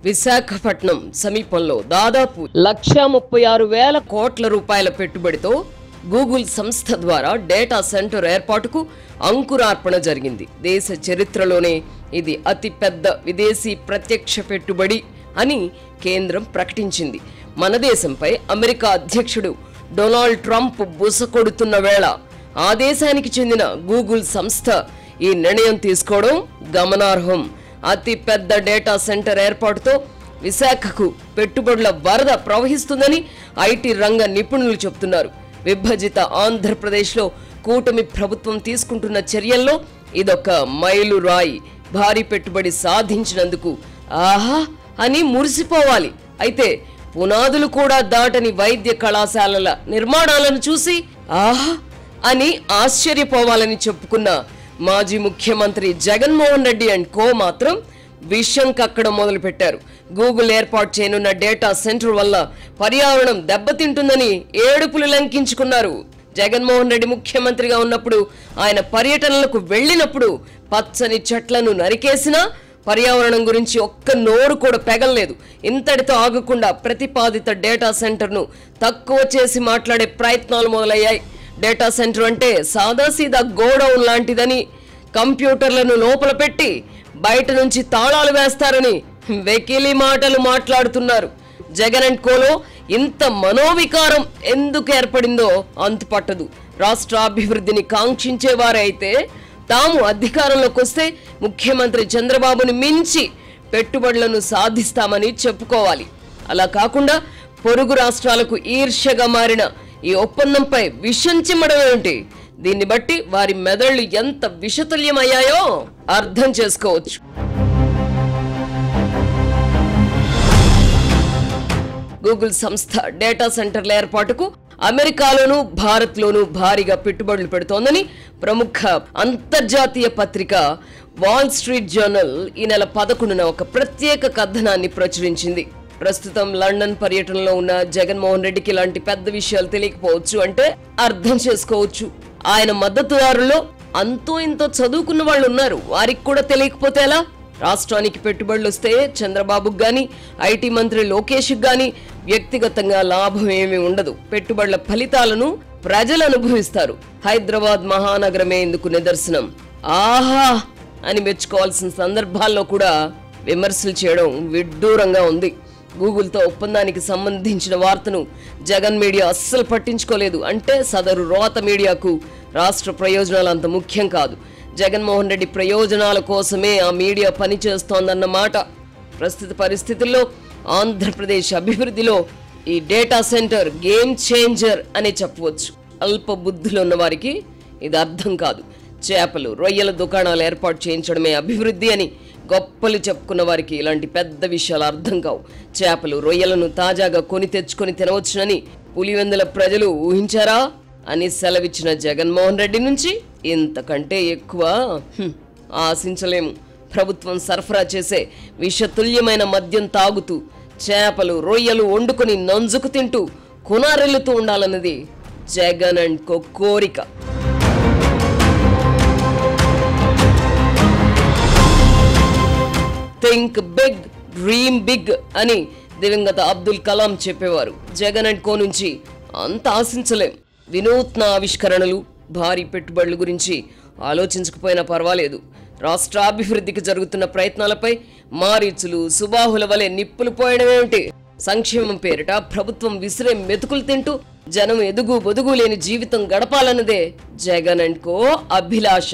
విశాఖపట్నం సమీపంలో దాదాపు 1,36,000 కోట్ల రూపాయల పెట్టుబడితో గూగుల్ సంస్థ ద్వారా డేటా సెంటర్ ఏర్పాటుకు అంకురార్పణ జరిగింది. దేశ చరిత్రలోనే ఇది అతిపెద్ద విదేశీ ప్రత్యక్ష పెట్టుబడి అని కేంద్రం ప్రకటించింది. మన దేశంపై అమెరికా అధ్యక్షుడు డొనాల్డ్ ట్రంప్ బుసకొడుతున్న వేళ ఆ దేశానికి చెందిన గూగుల్ సంస్థ ఈ నిర్ణయం తీసుకోవడం గమనార్హం. అతి పెద్ద డేటా సెంటర్ ఏర్పాటుతో విశాఖకు పెట్టుబడుల వరద ప్రవహిస్తుందని ఐటీ రంగ నిపుణులు చెబుతున్నారు. విభజిత ఆంధ్రప్రదేశ్లో కూటమి ప్రభుత్వం తీసుకుంటున్న చర్యల్లో ఇదొక మైలురాయి. భారీ పెట్టుబడి సాధించినందుకు ఆహా అని మురిసిపోవాలి. అయితే పునాదులు కూడా దాటని వైద్య కళాశాలల నిర్మాణాలను చూసి ఆహా అని ఆశ్చర్యపోవాలని చెప్పుకున్న మాజీ ముఖ్యమంత్రి జగన్మోహన్ రెడ్డి అండ్ కో మాత్రం విషం కక్కడం మొదలుపెట్టారు. గూగుల్ ఏర్పాటు చేయనున్న డేటా సెంటర్ వల్ల పర్యావరణం దెబ్బతింటుందని ఏడుపులు లంకించుకున్నారు. జగన్మోహన్ రెడ్డి ముఖ్యమంత్రిగా ఉన్నప్పుడు ఆయన పర్యటనలకు వెళ్లినప్పుడు పచ్చని చెట్లను నరికేసినా పర్యావరణం గురించి ఒక్క నోరు కూడా పెగల్లేదు. ఇంతటితో ఆగకుండా ప్రతిపాదిత డేటా సెంటర్ను తక్కువ చేసి మాట్లాడే ప్రయత్నాలు మొదలయ్యాయి. డేటా సెంటర్ అంటే సాదాసీదా గోడౌన్ లాంటిదని, కంప్యూటర్లను లోపల పెట్టి బయట నుంచి తాళాలు వేస్తారని వెకిలి మాటలు మాట్లాడుతున్నారు. జగన్ అండ్ కోలో ఇంత మనోవికారం ఎందుకు ఏర్పడిందో అంతుపట్టదు. రాష్ట్ర అభివృద్ధిని కాంక్షించేవారైతే తాము అధికారంలోకి వస్తే ముఖ్యమంత్రి చంద్రబాబుని మించి పెట్టుబడులను సాధిస్తామని చెప్పుకోవాలి. అలా కాకుండా పొరుగు రాష్ట్రాలకు ఈర్ష్యగా మారిన ఈ ఒప్పందంపై విషం చిమ్మడం ఏమిటి? దీన్ని బట్టి వారి మెదళ్లు ఎంత విషతుల్యమయ్యాయో అర్థం చేసుకోవచ్చు. గూగుల్ సంస్థ డేటా సెంటర్ల ఏర్పాటుకు అమెరికాలోనూ భారత్లోనూ భారీగా పెట్టుబడులు పెడుతోందని ప్రముఖ అంతర్జాతీయ పత్రిక వాల్ స్ట్రీట్ జర్నల్ ఈ నెల 11న ఒక ప్రత్యేక కథనాన్ని ప్రచురించింది. ప్రస్తుతం లండన్ పర్యటనలో ఉన్న జగన్మోహన్ రెడ్డికి ఇలాంటి పెద్ద విషయాలు తెలియకపోవచ్చు అంటే అర్థం చేసుకోవచ్చు. ఆయన మద్దతుదారుల్లో అంతో ఇంతో చదువుకున్న వాళ్ళు ఉన్నారు. వారికి కూడా తెలియకపోతే ఎలా? రాష్ట్రానికి పెట్టుబడులు వస్తే చంద్రబాబుకు గాని, ఐటీ మంత్రి లోకేష్కి గాని వ్యక్తిగతంగా లాభం ఏమీ ఉండదు. పెట్టుబడుల ఫలితాలను ప్రజలు అనుభవిస్తారు. హైదరాబాద్ మహానగరమే ఇందుకు నిదర్శనం. ఆహా అని మెచ్చుకోవాల్సిన సందర్భాల్లో కూడా విమర్శలు చేయడం విడ్డూరంగా ఉంది. గూగుల్తో ఒప్పందానికి సంబంధించిన వార్తను జగన్ మీడియా అస్సలు పట్టించుకోలేదు. అంటే సదరు రోత మీడియాకు రాష్ట్ర ప్రయోజనాలు అంత ముఖ్యం కాదు. జగన్మోహన్ రెడ్డి ప్రయోజనాల కోసమే ఆ మీడియా పనిచేస్తోందన్నమాట. ప్రస్తుత పరిస్థితుల్లో ఆంధ్రప్రదేశ్ అభివృద్ధిలో ఈ డేటా సెంటర్ గేమ్ చేంజర్ అనే చెప్పవచ్చు. అల్ప బుద్ధిలో ఉన్న వారికి ఇది అర్థం కాదు. చేపలు, రొయ్యల దుకాణాలు ఏర్పాటు చేయించడమే అభివృద్ధి అని గొప్పలు చెప్పుకున్న వారికి ఇలాంటి పెద్ద విషయాలు అర్థం కావు. చేపలు, రొయ్యలను తాజాగా కొని తెచ్చుకొని తినవచ్చునని పులివెందుల ప్రజలు ఊహించారా అని సెలవిచ్చిన జగన్మోహన్ రెడ్డి నుంచి ఇంతకంటే ఎక్కువ ఆశించలేము. ప్రభుత్వం సరఫరా చేసే విషతుల్యమైన మద్యం తాగుతూ చేపలు, రొయ్యలు వండుకొని నంజుకు తింటూ కునారెల్లుతూ ఉండాలన్నది జగన్ అండ్ కో కోరిక. థింక్ బిగ్, డ్రీమ్ బిగ్ అని దివంగత అబ్దుల్ కలాం చెప్పేవారు. జగన్ అండ్ కో నుంచి అంత ఆశించలేం. వినూత్న ఆవిష్కరణలు, భారీ పెట్టుబడుల గురించి ఆలోచించకపోయినా పర్వాలేదు. రాష్ట్రాభివృద్ధికి జరుగుతున్న ప్రయత్నాలపై మారీచులు, సుబాహుల వలె నిప్పులు పోయడమేమిటి? సంక్షేమం పేరిట ప్రభుత్వం విసిరే మెతుకులు తింటూ జనం ఎదుగు బొదుగు లేని జీవితం గడపాలన్నదే జగన్ అండ్ కో అభిలాష.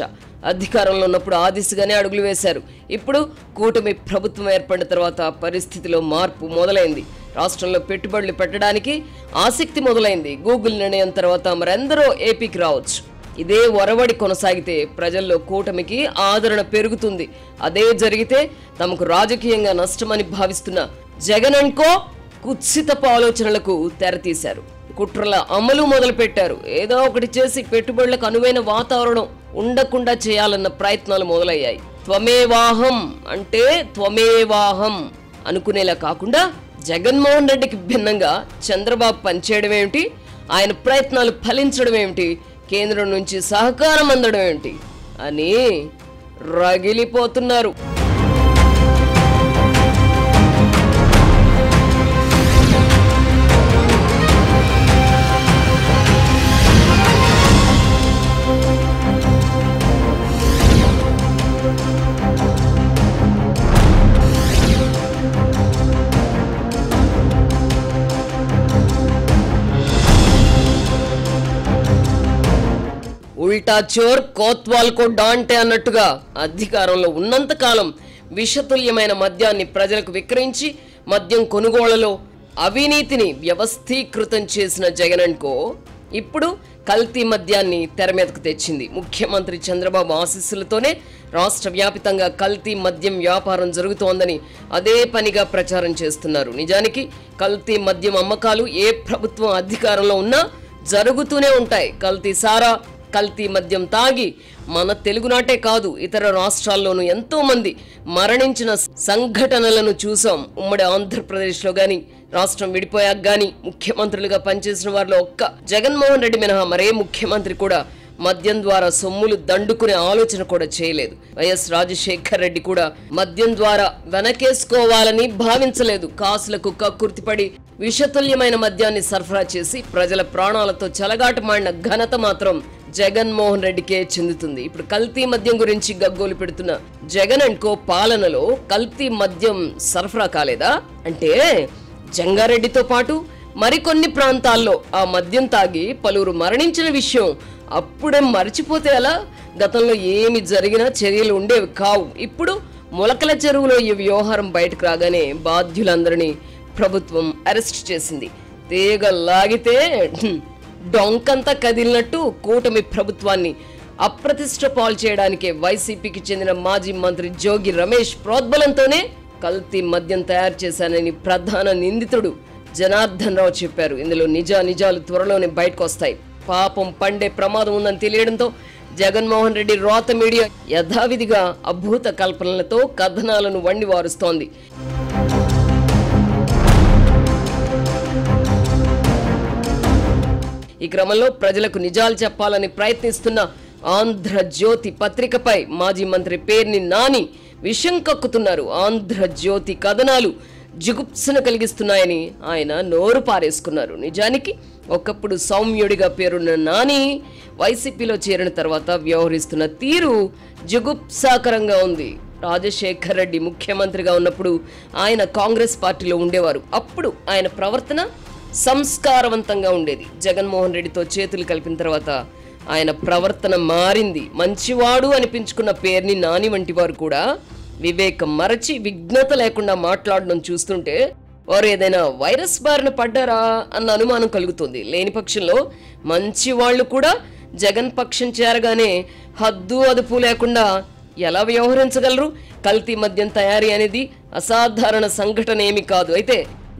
అధికారంలో ఉన్నప్పుడు ఆ దిశగానే అడుగులు వేశారు. ఇప్పుడు కూటమి ప్రభుత్వం ఏర్పడిన తర్వాత పరిస్థితిలో మార్పు మొదలైంది. రాష్ట్రంలో పెట్టుబడులు పెట్టడానికి ఆసక్తి మొదలైంది. గూగుల్ నిర్ణయం తర్వాత మరెందరో ఏపీకి రావచ్చు. ఇదే ఒరవడి కొనసాగితే ప్రజల్లో కూటమికి ఆదరణ పెరుగుతుంది. అదే జరిగితే తమకు రాజకీయంగా నష్టమని భావిస్తున్న జగన్ అండ్ కో కుత్సితపు ఆలోచనలకు తెరతీశారు. కుట్రల అమలు మొదలు పెట్టారు. ఏదో ఒకటి చేసి పెట్టుబడులకు అనువైన వాతావరణం ఉండకుండా చేయాలన్న ప్రయత్నాలు మొదలయ్యాయి. త్వమేవాహం అంటే త్వమేవాహం అనుకునేలా కాకుండా జగన్మోహన్ రెడ్డికి భిన్నంగా చంద్రబాబు పనిచేయడం ఏమిటి, ఆయన ప్రయత్నాలు ఫలించడం ఏమిటి, కేంద్రం నుంచి సహకారం అందడం ఏమిటి అని రగిలిపోతున్నారు. ఉల్టా చోర్ కోత్వాల్ కో డాంటే అన్నట్టుగా అధికారంలో ఉన్నంత కాలం విషతుల్యమైన మద్యాన్ని ప్రజలకు విక్రయించి మద్యం కొనుగోళ్లలో అవినీతిని వ్యవస్థీకృతం చేసిన జగన్ అండ్ కో ఇప్పుడు కల్తీ మద్యాన్ని తెర మీదకు తెచ్చింది. ముఖ్యమంత్రి చంద్రబాబు ఆశీస్సులతోనే రాష్ట్ర వ్యాపితంగా కల్తీ మద్యం వ్యాపారం జరుగుతోందని అదే పనిగా ప్రచారం చేస్తున్నారు. నిజానికి కల్తీ మద్యం అమ్మకాలు ఏ ప్రభుత్వం అధికారంలో ఉన్నా జరుగుతూనే ఉంటాయి. కల్తీ సారా, కల్తీ మద్యం తాగి మన తెలుగునాటే కాదు ఇతర రాష్ట్రాల్లోనూ ఎంతో మంది మరణించిన సంఘటనలను చూసాం. ఉమ్మడి ఆంధ్రప్రదేశ్లో గాని, రాష్ట్రం విడిపోయాక గాని ముఖ్యమంత్రులుగా పనిచేసిన వారిలో ఒక్క జగన్మోహన్ రెడ్డి మినహా మరే ముఖ్యమంత్రి కూడా మద్యం ద్వారా సొమ్ములు దండుకునే ఆలోచన కూడా చేయలేదు. వైఎస్ రాజశేఖర్ రెడ్డి కూడా మద్యం ద్వారా వెనకేసుకోవాలని భావించలేదు. కాసులకు కక్కుర్తిపడి విషతుల్యమైన మద్యాన్ని సరఫరా చేసి ప్రజల ప్రాణాలతో చెలగాటమాడిన ఘనత మాత్రం జగన్మోహన్ రెడ్డికే చెందుతుంది. ఇప్పుడు కల్తీ మద్యం గురించి గగ్గోలు పెడుతున్న జగన్ అండ్ కో పాలనలో కల్తీ మద్యం సరఫరా కాలేదా అంటే, జంగారెడ్డితో పాటు మరికొన్ని ప్రాంతాల్లో ఆ మద్యం తాగి పలువురు మరణించిన విషయం అప్పుడే మర్చిపోతే ఎలా? గతంలో ఏమి జరిగినా చర్యలు ఉండేవి కావు. ఇప్పుడు మొలకల చెరువులో ఈ వ్యవహారం బయటకు రాగానే బాధ్యులందరినీ ప్రభుత్వం అరెస్ట్ చేసింది. తీగ లాగితే డొంకంతా కదిలినట్టు కూటమి ప్రభుత్వాన్ని అప్రతిష్ట పాలు చేయడానికే వైసీపీకి చెందిన మాజీ మంత్రి జోగి రమేష్ ప్రోద్బలంతోనే కల్తీ మద్యం తయారు చేశానని ప్రధాన నిందితుడు జనార్దన్ రావు చెప్పారు. ఇందులో నిజాలు త్వరలోనే బయటకు వస్తాయి. పాపం పండే ప్రమాదం ఉందని తెలియడంతో జగన్మోహన్ రెడ్డి రోత మీడియా యథావిధిగా అభూత కల్పనలతో కథనాలను వండి వారుస్తోంది. ఈ క్రమంలో ప్రజలకు నిజాలు చెప్పాలని ప్రయత్నిస్తున్న ఆంధ్రజ్యోతి పత్రికపై మాజీ మంత్రి పేర్ని నాని విషం కక్కుతున్నారు. ఆంధ్రజ్యోతి కథనాలు జిగుప్సను కలిగిస్తున్నాయని ఆయన నోరు పారేసుకున్నారు. నిజానికి ఒకప్పుడు సౌమ్యుడిగా పేరున్న నాని వైసీపీలో చేరిన తర్వాత వ్యవహరిస్తున్న తీరు జిగుప్సాకరంగా ఉంది. రాజశేఖర్ రెడ్డి ముఖ్యమంత్రిగా ఉన్నప్పుడు ఆయన కాంగ్రెస్ పార్టీలో ఉండేవారు. అప్పుడు ఆయన ప్రవర్తన సంస్కారవంతంగా ఉండేది. జగన్మోహన్ రెడ్డితో చేతులు కలిపిన తర్వాత ఆయన ప్రవర్తన మారింది. మంచివాడు అనిపించుకున్న పేర్ని నాని వంటి వారు కూడా వివేకం మరచి విఘ్నత లేకుండా మాట్లాడడం చూస్తుంటే వారు ఏదైనా వైరస్ బారిన పడ్డారా అన్న అనుమానం కలుగుతుంది. లేని పక్షంలో మంచి వాళ్ళు కూడా జగన్ పక్షం చేరగానే హద్దు అదుపు లేకుండా ఎలా వ్యవహరించగలరు? కల్తీ మద్యం తయారీ అనేది అసాధారణ సంఘటన ఏమి కాదు. అయితే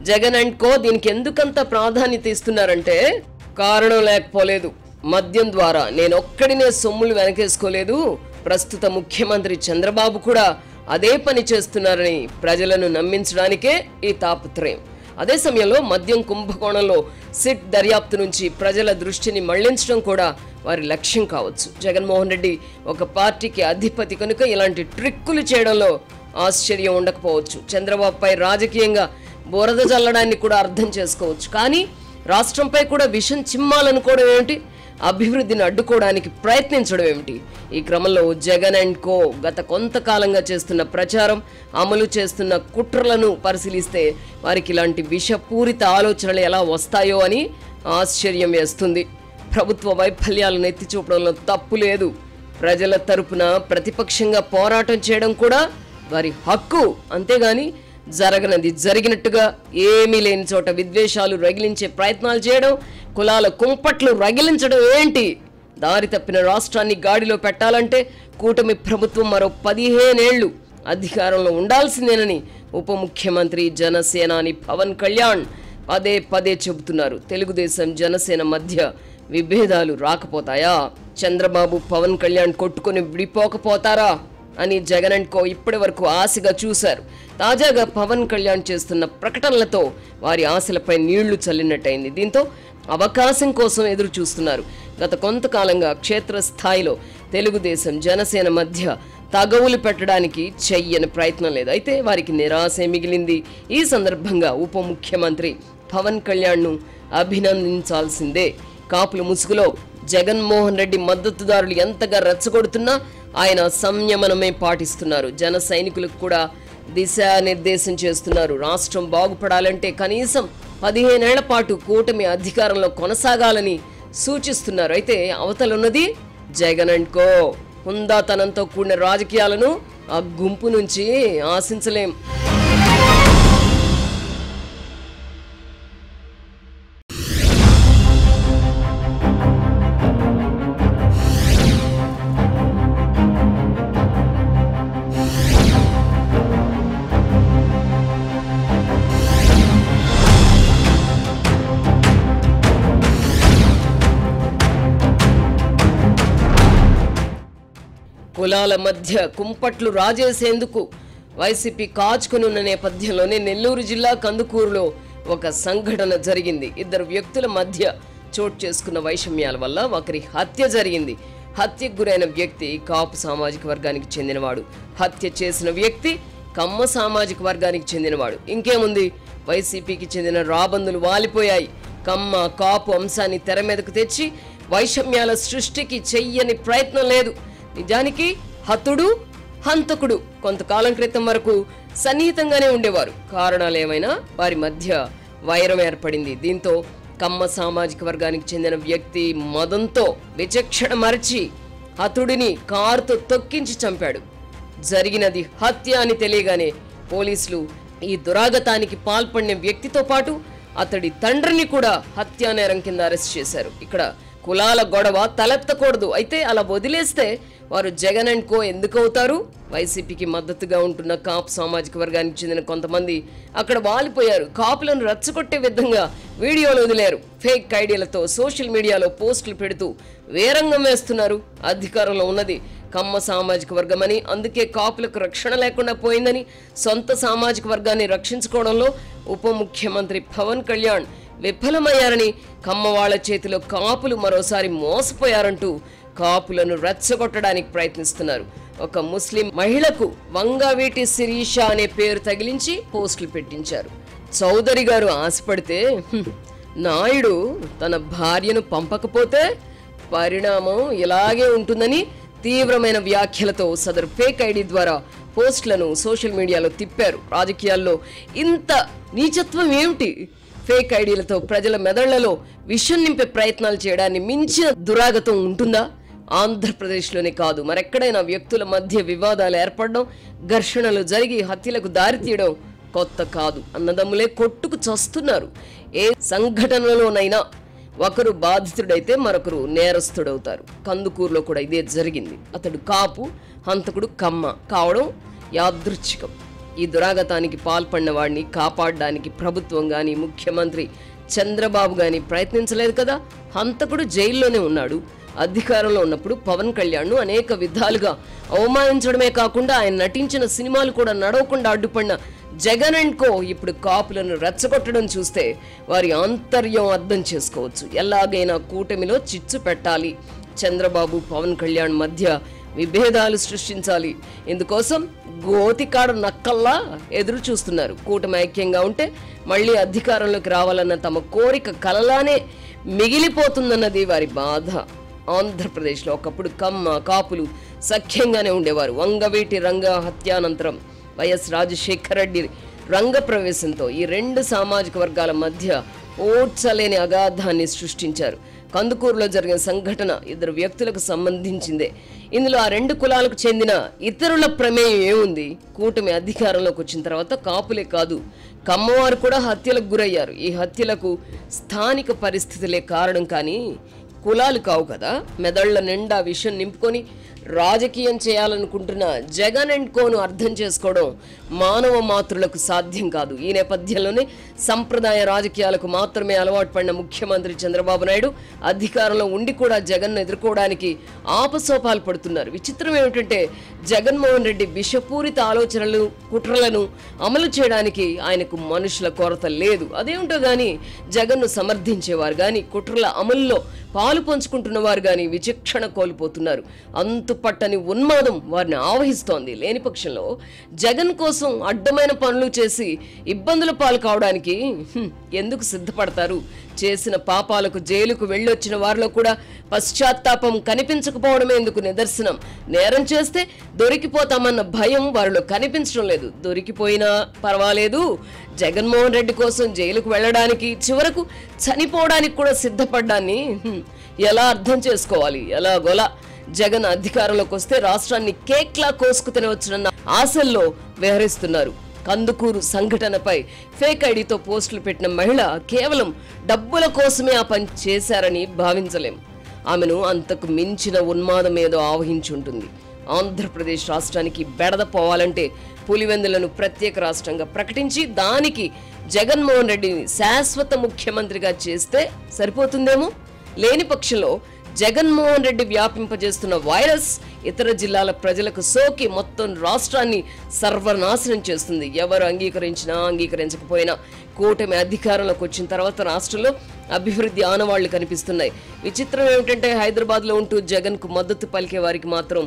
జగన్ అండ్ కో దీనికి ఎందుకంత ప్రాధాన్యత ఇస్తున్నారంటే కారణం లేకపోలేదు. మద్యం ద్వారా నేనొక్కడినే సొమ్ములు వెనకేసుకోలేదు, ప్రస్తుత ముఖ్యమంత్రి చంద్రబాబు కూడా అదే పని చేస్తున్నారని ప్రజలను నమ్మించడానికే ఈ తాపత్రయం. అదే సమయంలో మద్యం కుంభకోణంలో సిట్ దర్యాప్తు నుంచి ప్రజల దృష్టిని మళ్లించడం కూడా వారి లక్ష్యం కావచ్చు. జగన్మోహన్ రెడ్డి ఒక పార్టీకి అధిపతి కనుక ఇలాంటి ట్రిక్కులు చేయడంలో ఆశ్చర్యం ఉండకపోవచ్చు. చంద్రబాబుపై రాజకీయంగా బురద జల్లడాన్ని కూడా అర్థం చేసుకోవచ్చు. కానీ రాష్ట్రంపై కూడా విషం చిమ్మాలనుకోవడం ఏమిటి? అభివృద్ధిని అడ్డుకోవడానికి ప్రయత్నించడం ఏమిటి? ఈ క్రమంలో జగన్ అండ్ కో గత కొంతకాలంగా చేస్తున్న ప్రచారం, అమలు చేస్తున్న కుట్రలను పరిశీలిస్తే వారికి ఇలాంటి విషపూరిత ఆలోచనలు ఎలా వస్తాయో అని ఆశ్చర్యం వేస్తుంది. ప్రభుత్వ వైఫల్యాలను ఎత్తి చూపడంలో తప్పు లేదు. ప్రజల తరపున ప్రతిపక్షంగా పోరాటం చేయడం కూడా వారి హక్కు. అంతేగాని జరగనది జరిగినట్టుగా, ఏమీ లేని చోట విద్వేషాలు రగిలించే ప్రయత్నాలు చేయడం, కులాల కుంపట్లు రగిలించడం ఏంటి? దారి తప్పిన రాష్ట్రాన్ని గాడిలో పెట్టాలంటే కూటమి ప్రభుత్వం మరో 15 ఏళ్లు అధికారంలో ఉండాల్సిందేనని ఉప ముఖ్యమంత్రి జనసేనాని పవన్ కళ్యాణ్ పదే చెబుతున్నారు. తెలుగుదేశం జనసేన మధ్య విభేదాలు రాకపోతాయా? చంద్రబాబు పవన్ కళ్యాణ్ కొట్టుకుని విడిపోకపోతారా అని జగన్ అండ్ కో ఇప్పటి వరకు ఆశగా చూశారు. తాజాగా పవన్ కళ్యాణ్ చేస్తున్న ప్రకటనలతో వారి ఆశలపై నీళ్లు చల్లినట్టయింది. దీంతో అవకాశం కోసం ఎదురు చూస్తున్నారు. గత కొంతకాలంగా క్షేత్రస్థాయిలో తెలుగుదేశం జనసేన మధ్య తగవులు పెట్టడానికి చెయ్యని ప్రయత్నం లేదు. అయితే వారికి నిరాశే మిగిలింది. ఈ సందర్భంగా ఉప ముఖ్యమంత్రి పవన్ కళ్యాణ్ను అభినందించాల్సిందే. కాపుల ముసుగులో జగన్మోహన్ రెడ్డి మద్దతుదారులు ఎంతగా రెచ్చగొడుతున్నా ఆయన సంయమనమే పాటిస్తున్నారు. జన సైనికులకు కూడా దిశానిర్దేశం చేస్తున్నారు. రాష్ట్రం బాగుపడాలంటే కనీసం 15 ఏళ్ల పాటు కూటమి అధికారంలో కొనసాగాలని సూచిస్తున్నారు. అయితే అవతలున్నది జగన్ అండ్ కో హుందాతనంతో కూడిన రాజకీయాలను ఆ గుంపు నుంచి ఆశించలేం. కులాల మధ్య కుంపట్లు రాజేసేందుకు వైసీపీ కాచుకుని ఉన్న నేపథ్యంలోనే నెల్లూరు జిల్లా కందుకూరులో ఒక సంఘటన జరిగింది. ఇద్దరు వ్యక్తుల మధ్య చోటు చేసుకున్న వైషమ్యాల వల్ల ఒకరి హత్య జరిగింది. హత్యకు గురైన వ్యక్తి కాపు సామాజిక వర్గానికి చెందినవాడు. హత్య చేసిన వ్యక్తి కమ్మ సామాజిక వర్గానికి చెందినవాడు. ఇంకేముంది, వైసీపీకి చెందిన రాబందులు వాలిపోయాయి. కమ్మ కాపు అంశాన్ని తెర మీదకు తెచ్చి వైషమ్యాల సృష్టికి చెయ్యని ప్రయత్నం లేదు. నిజానికి హతుడు హంతకుడు కొంతకాలం క్రితం వరకు సన్నిహితంగానే ఉండేవారు. కారణాలేమైనా వారి మధ్య వైరం ఏర్పడింది. దీంతో కమ్మ సామాజిక వర్గానికి చెందిన వ్యక్తి మదంతో విచక్షణ మరచి హతుడిని కారుతో తొక్కించి చంపాడు. జరిగినది హత్య అని తెలియగానే పోలీసులు ఈ దురాగతానికి పాల్పడిన వ్యక్తితో పాటు అతడి తండ్రిని కూడా హత్యా నేరం కింద అరెస్ట్ చేశారు. ఇక్కడ కులాల గొడవ తలెత్తకూడదు. అయితే అలా వదిలేస్తే వారు జగన్ అండ్ కో ఎందుకు అవుతారు? వైసీపీకి మద్దతుగా ఉంటున్న కాపు సామాజిక వర్గానికి చెందిన కొంతమంది అక్కడ వాలిపోయారు. కాపులను రచ్చగొట్టే విధంగా వీడియోలు వదిలేరు. ఫేక్ ఐడియాలతో సోషల్ మీడియాలో పోస్టులు పెడుతూ వేరంగం వేస్తున్నారు. అధికారంలో ఉన్నది కమ్మ సామాజిక వర్గమని, అందుకే కాపులకు రక్షణ లేకుండా పోయిందని, సొంత సామాజిక వర్గాన్ని రక్షించుకోవడంలో ఉప ముఖ్యమంత్రి పవన్ కళ్యాణ్ విఫలమయ్యారని, కమ్మవాళ్ల చేతిలో కాపులు మరోసారి మోసపోయారంటూ కాపులను రెచ్చగొట్టడానికి ప్రయత్నిస్తున్నారు. ఒక ముస్లిం మహిళకు వంగవీటి శిరీష అనే పేరు తగిలించి పోస్టులు పెట్టించారు. చౌదరి గారు ఆశపడితే నాయుడు తన భార్యను పంపకపోతే పరిణామం ఇలాగే ఉంటుందని తీవ్రమైన వ్యాఖ్యలతో సదరు ఫేక్ ఐడి ద్వారా పోస్టులను సోషల్ మీడియాలో తిప్పారు. రాజకీయాల్లో ఇంత నీచత్వం ఏమిటి? ఫేక్ ఐడీలతో ప్రజల మెదళ్లలో విషం నింపే ప్రయత్నాలు చేయడాన్ని మించిన దురాగతం ఉంటుందా? ఆంధ్రప్రదేశ్లోనే కాదు, మరెక్కడైనా వ్యక్తుల మధ్య వివాదాలు ఏర్పడడం, ఘర్షణలు జరిగి హత్యలకు దారితీయడం కొత్త కాదు. అన్నదమ్ములే కొట్టుకు చస్తున్నారు. ఏ సంఘటనలోనైనా ఒకరు బాధితుడైతే మరొకరు నేరస్తుడవుతారు. కందుకూరులో కూడా ఇదే జరిగింది. అతడు కాపు, హంతకుడు కమ్మ కావడం యాదృచ్ఛికం. ఈ దురాగతానికి పాల్పడిన వాడిని కాపాడడానికి ప్రభుత్వం గాని, ముఖ్యమంత్రి చంద్రబాబు గాని ప్రయత్నించలేదు కదా. హంతకుడు జైల్లోనే ఉన్నాడు. అధికారంలో ఉన్నప్పుడు పవన్ కళ్యాణ్ అనేక విధాలుగా అవమానించడమే కాకుండా ఆయన నటించిన సినిమాలు కూడా నడవకుండా అడ్డుపడిన జగన్ అండ్ కో ఇప్పుడు కాపులను రెచ్చగొట్టడం చూస్తే వారి ఆంతర్యం అర్థం చేసుకోవచ్చు. ఎలాగైనా కూటమిలో చిచ్చు పెట్టాలి, చంద్రబాబు పవన్ కళ్యాణ్ మధ్య విభేదాలు సృష్టించాలి. ఇందుకోసం గోతికాడ నక్కల్లా ఎదురు చూస్తున్నారు. కూటమి ఐక్యంగా ఉంటే మళ్ళీ అధికారంలోకి రావాలన్న తమ కోరిక కలలానే మిగిలిపోతుందన్నది వారి బాధ. ఆంధ్రప్రదేశ్లో ఒకప్పుడు కమ్మ కాపులు సఖ్యంగానే ఉండేవారు. వంగవీటి రంగ హత్యానంతరం వైఎస్ రాజశేఖర రెడ్డి రంగ ప్రవేశంతో ఈ రెండు సామాజిక వర్గాల మధ్య ఓడ్చలేని అగాధాన్ని సృష్టించారు. కందుకూరులో జరిగిన సంఘటన ఇద్దరు వ్యక్తులకు సంబంధించిందే. ఇందులో ఆ రెండు కులాలకు చెందిన ఇతరుల ప్రమేయం ఏముంది? కూటమి అధికారంలోకి వచ్చిన తర్వాత కాపులే కాదు, కమ్మవారు కూడా హత్యలకు గురయ్యారు. ఈ హత్యలకు స్థానిక పరిస్థితులే కారణం, కానీ కులాలు కావు కదా. మెదళ్ల నిండా విషయం నింపుకొని రాజకీయం చేయాలనుకుంటున్న జగన్ అండ్ కోను అర్థం చేసుకోవడం మానవ మాతృలకు సాధ్యం కాదు. ఈ నేపథ్యంలోనే సంప్రదాయ రాజకీయాలకు మాత్రమే అలవాటు పడిన ముఖ్యమంత్రి చంద్రబాబు నాయుడు అధికారంలో ఉండి కూడా జగన్ను ఎదుర్కోవడానికి ఆపసోపాలు పడుతున్నారు. విచిత్రం ఏమిటంటే జగన్మోహన్ రెడ్డి విషపూరిత ఆలోచనలు, కుట్రలను అమలు చేయడానికి ఆయనకు మనుషుల కొరత లేదు. అదేమిటో గాని జగన్ను సమర్థించేవారు గాని, కుట్రల అమల్లో పాలు పంచుకుంటున్న వారు గాని విచక్షణ కోల్పోతున్నారు. అంతుపట్టని ఉన్మాదం వారిని ఆవహిస్తోంది. లేని పక్షంలో జగన్ కోసం అడ్డమైన పనులు చేసి ఇబ్బందుల పాలు కావడానికి ఎందుకు సిద్ధపడతారు? చేసిన పాపాలకు జైలుకు వెళ్ళొచ్చిన వారిలో కూడా పశ్చాత్తాపం కనిపించకపోవడమే ఎందుకు నిదర్శనం. నేరం చేస్తే దొరికిపోతామన్న భయం వారిలో కనిపించడం లేదు. దొరికిపోయినా పర్వాలేదు, జగన్మోహన్ రెడ్డి కోసం జైలుకు వెళ్ళడానికి, చివరకు చనిపోవడానికి కూడా సిద్ధపడ్డాన్ని ఎలా అర్థం చేసుకోవాలి? ఎలాగోలా జగన్ అధికారంలోకి వస్తే రాష్ట్రాన్ని కేక్లా కోసుకు తినవచ్చునన్న ఆశల్లో వ్యవహరిస్తున్నారు. కందుకూరు సంఘటనపై ఫేక్ ఐడితో పోస్టులు పెట్టిన మహిళ కేవలం డబ్బుల కోసమే ఆ పని చేశారని భావించలేం. ఆమెను అంతకు మించిన ఉన్మాదం ఏదో ఆవహించుంటుంది. ఆంధ్రప్రదేశ్ రాష్ట్రానికి బెడద పోవాలంటే పులివెందులను ప్రత్యేక రాష్ట్రంగా ప్రకటించి దానికి జగన్మోహన్ రెడ్డిని శాశ్వత ముఖ్యమంత్రిగా చేస్తే సరిపోతుందేమో. లేని పక్షంలో జగన్మోహన్ రెడ్డి వ్యాపింపజేస్తున్న వైరస్ ఇతర జిల్లాల ప్రజలకు సోకి మొత్తం రాష్ట్రాన్ని సర్వనాశనం చేస్తుంది. ఎవరు అంగీకరించినా అంగీకరించకపోయినా కూటమి అధికారంలోకి వచ్చిన తర్వాత రాష్ట్రంలో అభివృద్ధి ఆనవాళ్లు కనిపిస్తున్నాయి. విచిత్రం ఏమిటంటే హైదరాబాద్లో ఉంటూ జగన్కు మద్దతు పలికే వారికి మాత్రం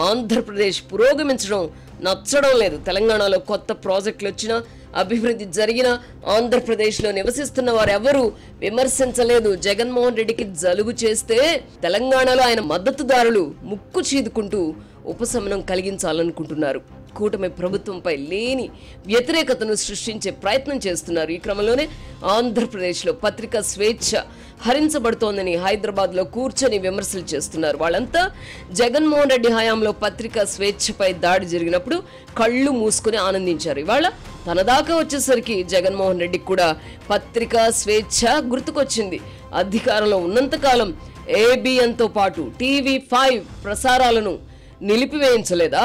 ఆంధ్రప్రదేశ్ పురోగమించడం నచ్చడం లేదు. తెలంగాణలో కొత్త ప్రాజెక్టులు వచ్చినా అభివృద్ధి జరిగిన ఆంధ్రప్రదేశ్లో నివసిస్తున్న వారు ఎవరూ విమర్శించలేదు. జగన్మోహన్ రెడ్డికి జలుబు చేస్తే తెలంగాణలో ఆయన మద్దతుదారులు ముక్కు చీదుకుంటూ ఉపశమనం కలిగించాలనుకుంటున్నారు. కూటమి ప్రభుత్వంపై లేని వ్యతిరేకతను సృష్టించే ప్రయత్నం చేస్తున్నారు. ఈ క్రమంలోనే ఆంధ్రప్రదేశ్లో పత్రికా స్వేచ్ఛ హరించబడుతోందని హైదరాబాద్లో కూర్చొని విమర్శలు చేస్తున్నారు. వాళ్ళంతా జగన్మోహన్ రెడ్డి హయాంలో పత్రికా స్వేచ్ఛపై దాడి జరిగినప్పుడు కళ్ళు మూసుకుని ఆనందించారు. ఇవాళ తన దాకా వచ్చేసరికి జగన్మోహన్ రెడ్డికి కూడా పత్రికా స్వేచ్ఛ గుర్తుకొచ్చింది. అధికారంలో ఉన్నంతకాలం ABNతో పాటు TV5 ప్రసారాలను నిలిపివేయించలేదా?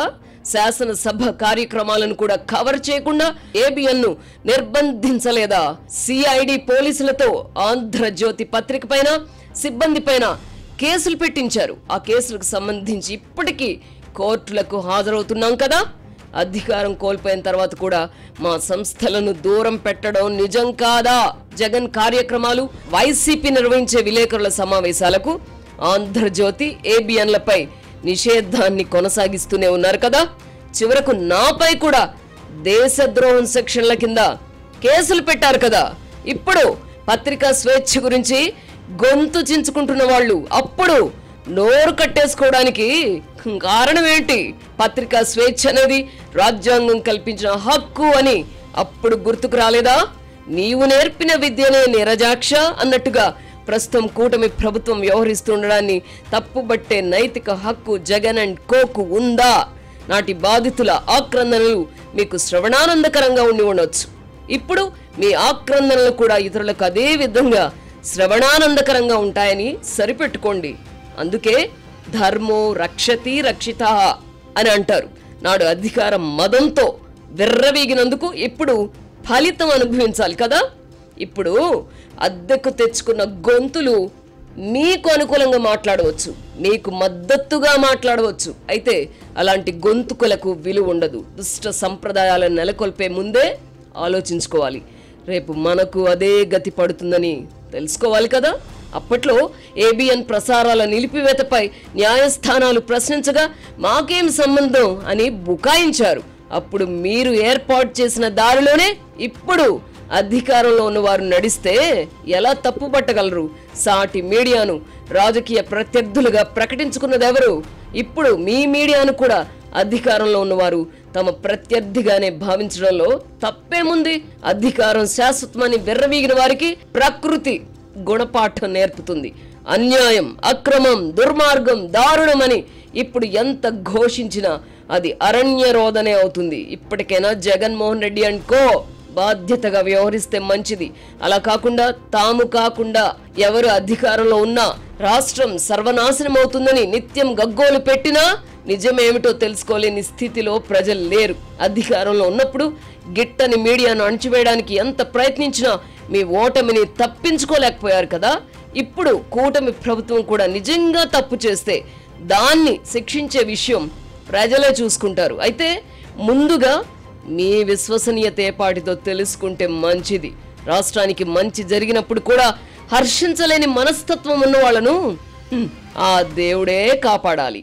శాసనసభ కార్యక్రమాలను కూడా కవర్ చేయకుండా ABNను నిర్బంధించలేదా? CID పోలీసులతో ఆంధ్రజ్యోతి పత్రిక పైన సిబ్బంది పైన కేసులు పెట్టించారు. ఆ కేసులకు సంబంధించి ఇప్పటికీ కోర్టులకు హాజరవుతున్నాం కదా. అధికారం కోల్పోయిన తర్వాత కూడా మా సంస్థలను దూరం పెట్టడం నిజం కాదా? జగన్ కార్యక్రమాలు, వైసీపీ నిర్వహించే విలేకరుల సమావేశాలకు ఆంధ్రజ్యోతి ABNలపై నిషేధాన్ని కొనసాగిస్తూనే ఉన్నారు కదా. చివరకు నాపై కూడా దేశద్రోహం సెక్షన్ల కింద కేసులు పెట్టారు కదా. ఇప్పుడు పత్రికా స్వేచ్ఛ గురించి గొంతు చించుకుంటున్న వాళ్ళు అప్పుడు నోరు కట్టేసుకోవడానికి కారణం ఏంటి? పత్రికా స్వేచ్ఛ అనేది రాజ్యాంగం కల్పించిన హక్కు అని అప్పుడు గుర్తుకు రాలేదా? నీవు నేర్పిన విద్యనే నిరజాక్ష అన్నట్టుగా ప్రస్తుతం కూటమి ప్రభుత్వం వ్యవహరిస్తుండడాన్ని తప్పుబట్టే నైతిక హక్కు జగన్ అండ్ కోకు ఉందా? నాటి బాధితుల ఆక్రందనలు మీకు శ్రవణానందకరంగా ఉండి ఉండొచ్చు. ఇప్పుడు మీ ఆక్రందనలు కూడా ఇతరులకు అదే విధంగా శ్రవణానందకరంగా ఉంటాయని సరిపెట్టుకోండి. అందుకే ధర్మో రక్షతి రక్షిత అని అంటారు. నాడు అధికారం మదంతో విర్రవీగినందుకు ఇప్పుడు ఫలితం అనుభవించాలి కదా. ఇప్పుడు అద్దెకు తెచ్చుకున్న గొంతులు మీకు అనుకూలంగా మాట్లాడవచ్చు, మీకు మద్దతుగా మాట్లాడవచ్చు. అయితే అలాంటి గొంతుకులకు విలువ ఉండదు. దుష్ట సంప్రదాయాలను నెలకొల్పే ముందే ఆలోచించుకోవాలి. రేపు మనకు అదే గతి పడుతుందని తెలుసుకోవాలి కదా. అప్పట్లో ABN ప్రసారాల నిలిపివేతపై న్యాయస్థానాలు ప్రశ్నించగా మాకేం సంబంధం అని బుకాయించారు. అప్పుడు మీరు ఏర్పాటు చేసిన దారిలోనే ఇప్పుడు అధికారంలో ఉన్నవారు నడిస్తే ఎలా తప్పుపట్టగలరు? సాటి మీడియాను రాజకీయ ప్రత్యర్థులుగా ప్రకటించుకున్నదెవరు? ఇప్పుడు మీ మీడియాను కూడా అధికారంలో ఉన్నవారు తమ ప్రత్యర్థిగానే భావించడంలో తప్పేముంది? అధికారం శాశ్వతమని విర్రవీగిన వారికి ప్రకృతి గుణపాఠం నేర్పుతుంది. అన్యాయం, అక్రమం, దుర్మార్గం, దారుణమని ఇప్పుడు ఎంత ఘోషించినా అది అరణ్య రోదనే అవుతుంది. ఇప్పటికైనా జగన్మోహన్ రెడ్డి అండ్ కో బాధ్యతగా వ్యవహరిస్తే మంచిది. అలా కాకుండా తాము కాకుండా ఎవరు అధికారంలో ఉన్నా రాష్ట్రం సర్వనాశనం అవుతుందని నిత్యం గగ్గోలు పెట్టినా నిజమేమిటో తెలుసుకోలేని స్థితిలో ప్రజలు లేరు. అధికారంలో ఉన్నప్పుడు గిట్టని మీడియాను అణచివేయడానికి ఎంత ప్రయత్నించినా మీ ఓటమిని తప్పించుకోలేకపోయారు కదా. ఇప్పుడు కూటమి ప్రభుత్వం కూడా నిజంగా తప్పు చేస్తే దాన్ని శిక్షించే విషయం ప్రజలే చూసుకుంటారు. అయితే ముందుగా మీ విశ్వసనీయత ఏపాటితో తెలుసుకుంటే మంచిది. రాష్ట్రానికి మంచి జరిగినప్పుడు కూడా హర్షించలేని మనస్తత్వం ఉన్న వాళ్ళను ఆ దేవుడే కాపాడాలి.